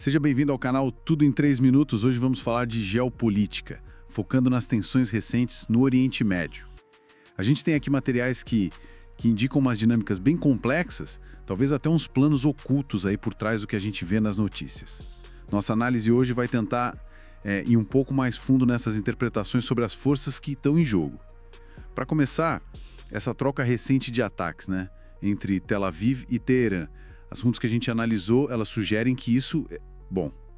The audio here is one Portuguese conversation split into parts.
Seja bem-vindo ao canal Tudo em 3 Minutos. Hoje vamos falar de geopolítica, focando nas tensões recentes no Oriente Médio. A gente tem aqui materiais que indicam umas dinâmicas bem complexas, talvez até uns planos ocultos aí por trás do que a gente vê nas notícias. Nossa análise hoje vai tentar ir um pouco mais fundo nessas interpretações sobre as forças que estão em jogo. Para começar, essa troca recente de ataques, entre Tel Aviv e Teherã. Assuntos que a gente analisou, elas sugerem que isso,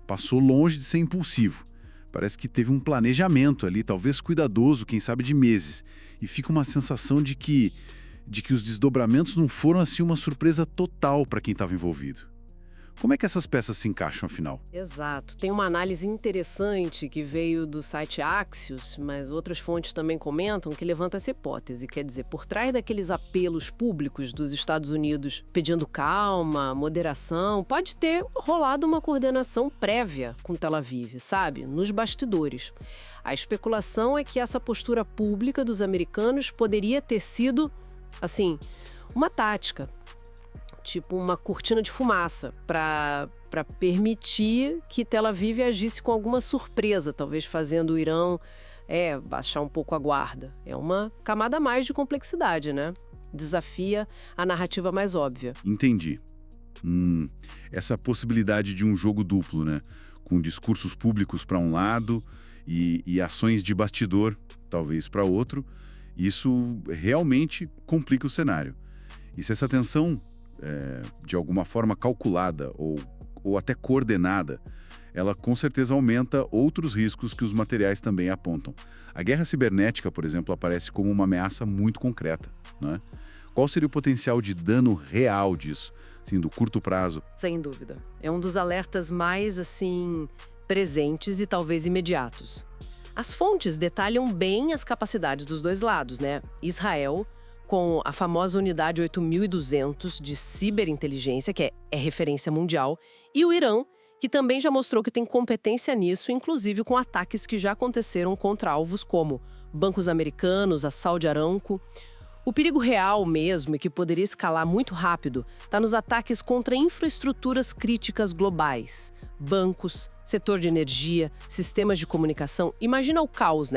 passou longe de ser impulsivo. Parece que teve um planejamento ali, talvez cuidadoso, quem sabe de meses. E fica uma sensação de que os desdobramentos não foram assim uma surpresa total para quem estava envolvido. Como é que essas peças se encaixam, afinal? Exato. Tem uma análise interessante que veio do site Axios, mas outras fontes também comentam que levanta essa hipótese. Quer dizer, por trás daqueles apelos públicos dos Estados Unidos pedindo calma, moderação, pode ter rolado uma coordenação prévia com Tel Aviv, sabe? Nos bastidores. A especulação é que essa postura pública dos americanos poderia ter sido, assim, uma tática. Tipo uma cortina de fumaça, para permitir que Tel Aviv agisse com alguma surpresa, talvez fazendo o Irã baixar um pouco a guarda. É uma camada a mais de complexidade, né? Desafia a narrativa mais óbvia. Entendi. Essa possibilidade de um jogo duplo, com discursos públicos para um lado e ações de bastidor, talvez, para outro, isso realmente complica o cenário. E se essa tensão de alguma forma calculada ou até coordenada, ela com certeza aumenta outros riscos que os materiais também apontam. A guerra cibernética, por exemplo, aparece como uma ameaça muito concreta, né? Qual seria o potencial de dano real disso, assim, do curto prazo? Sem dúvida. É um dos alertas mais, presentes e talvez imediatos. As fontes detalham bem as capacidades dos dois lados, Israel, com a famosa unidade 8.200 de ciberinteligência, que é referência mundial, e o Irã, que também já mostrou que tem competência nisso, inclusive com ataques que já aconteceram contra alvos como bancos americanos, a Saudi Aramco. O perigo real mesmo, e que poderia escalar muito rápido, está nos ataques contra infraestruturas críticas globais. Bancos, setor de energia, sistemas de comunicação. Imagina o caos,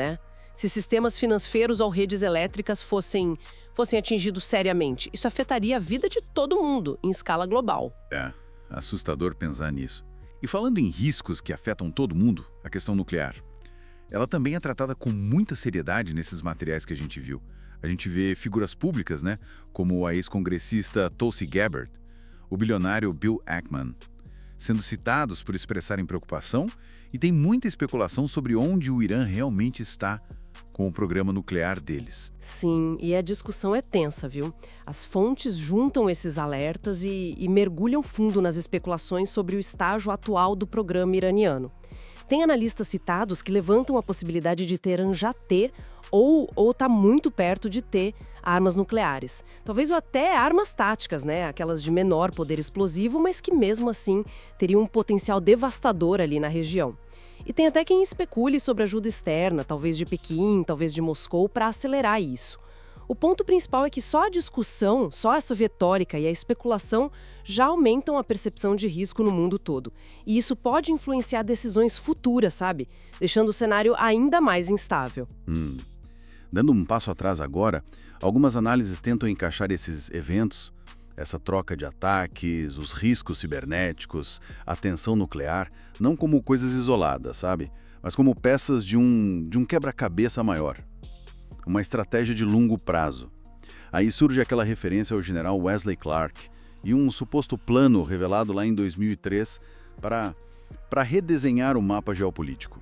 Se sistemas financeiros ou redes elétricas fossem atingidos seriamente, isso afetaria a vida de todo mundo, em escala global. É assustador pensar nisso. E falando em riscos que afetam todo mundo, a questão nuclear, ela também é tratada com muita seriedade nesses materiais que a gente viu. A gente vê figuras públicas, como a ex-congressista Tulsi Gabbard, o bilionário Bill Ackman, sendo citados por expressarem preocupação, e tem muita especulação sobre onde o Irã realmente está com o programa nuclear deles. Sim, e a discussão é tensa, viu? As fontes juntam esses alertas e mergulham fundo nas especulações sobre o estágio atual do programa iraniano. Tem analistas citados que levantam a possibilidade de Teherã já ter ou tá muito perto de ter armas nucleares. Talvez até armas táticas, aquelas de menor poder explosivo, mas que mesmo assim teriam um potencial devastador ali na região. E tem até quem especule sobre ajuda externa, talvez de Pequim, talvez de Moscou, para acelerar isso. O ponto principal é que só a discussão, só essa retórica e a especulação já aumentam a percepção de risco no mundo todo. E isso pode influenciar decisões futuras, sabe? Deixando o cenário ainda mais instável. Dando um passo atrás agora, algumas análises tentam encaixar esses eventos, essa troca de ataques, os riscos cibernéticos, a tensão nuclear, não como coisas isoladas, sabe? Mas como peças de um quebra-cabeça maior. Uma estratégia de longo prazo. Aí surge aquela referência ao general Wesley Clark e um suposto plano revelado lá em 2003 para redesenhar o mapa geopolítico.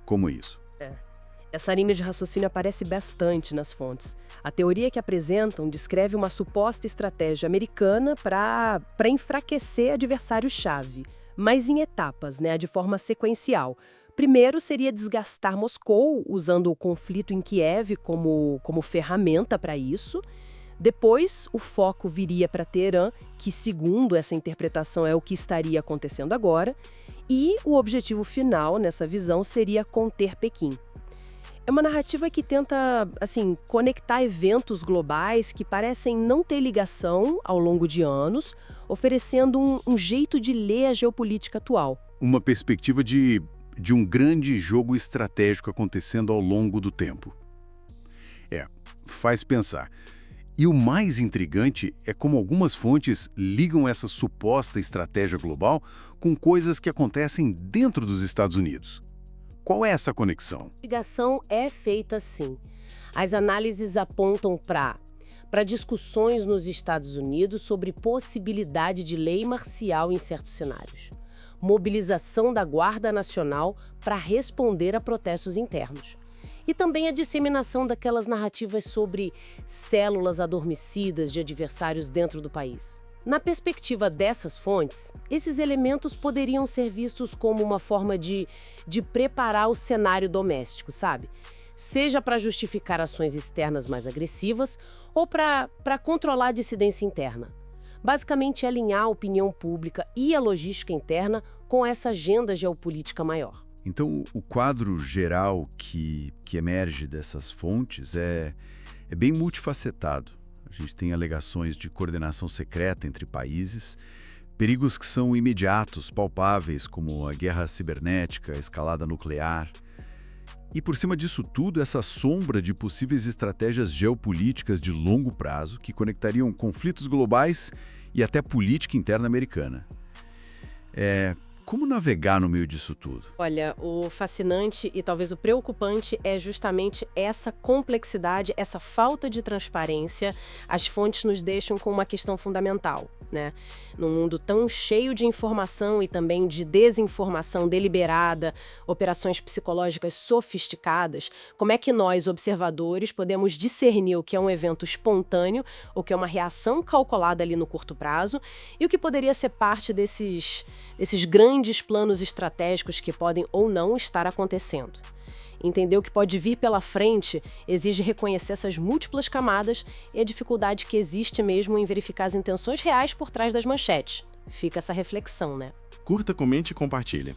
Como isso? Essa linha de raciocínio aparece bastante nas fontes. A teoria que apresentam descreve uma suposta estratégia americana para enfraquecer adversário-chave, mas em etapas, de forma sequencial. Primeiro seria desgastar Moscou, usando o conflito em Kiev como ferramenta para isso. Depois, o foco viria para Teherã, que, segundo essa interpretação, é o que estaria acontecendo agora. E o objetivo final, nessa visão, seria conter Pequim. É uma narrativa que tenta, assim, conectar eventos globais que parecem não ter ligação ao longo de anos, oferecendo um jeito de ler a geopolítica atual. Uma perspectiva de um grande jogo estratégico acontecendo ao longo do tempo. Faz pensar. E o mais intrigante é como algumas fontes ligam essa suposta estratégia global com coisas que acontecem dentro dos Estados Unidos. Qual é essa conexão? A ligação é feita assim. As análises apontam para discussões nos Estados Unidos sobre possibilidade de lei marcial em certos cenários. Mobilização da Guarda Nacional para responder a protestos internos. E também a disseminação daquelas narrativas sobre células adormecidas de adversários dentro do país. Na perspectiva dessas fontes, esses elementos poderiam ser vistos como uma forma de preparar o cenário doméstico, sabe? Seja para justificar ações externas mais agressivas ou para controlar a dissidência interna. Basicamente, alinhar a opinião pública e a logística interna com essa agenda geopolítica maior. Então, o quadro geral que emerge dessas fontes é bem multifacetado. A gente tem alegações de coordenação secreta entre países, perigos que são imediatos, palpáveis, como a guerra cibernética, a escalada nuclear. E por cima disso tudo, essa sombra de possíveis estratégias geopolíticas de longo prazo que conectariam conflitos globais e até política interna americana. Como navegar no meio disso tudo? Olha, o fascinante e talvez o preocupante é justamente essa complexidade, essa falta de transparência. As fontes nos deixam com uma questão fundamental, né? Num mundo tão cheio de informação e também de desinformação deliberada, operações psicológicas sofisticadas, como é que nós, observadores, podemos discernir o que é um evento espontâneo, o que é uma reação calculada ali no curto prazo e o que poderia ser parte desses grandes planos estratégicos que podem ou não estar acontecendo? Entender o que pode vir pela frente exige reconhecer essas múltiplas camadas e a dificuldade que existe mesmo em verificar as intenções reais por trás das manchetes. Fica essa reflexão, né? Curta, comente e compartilhe.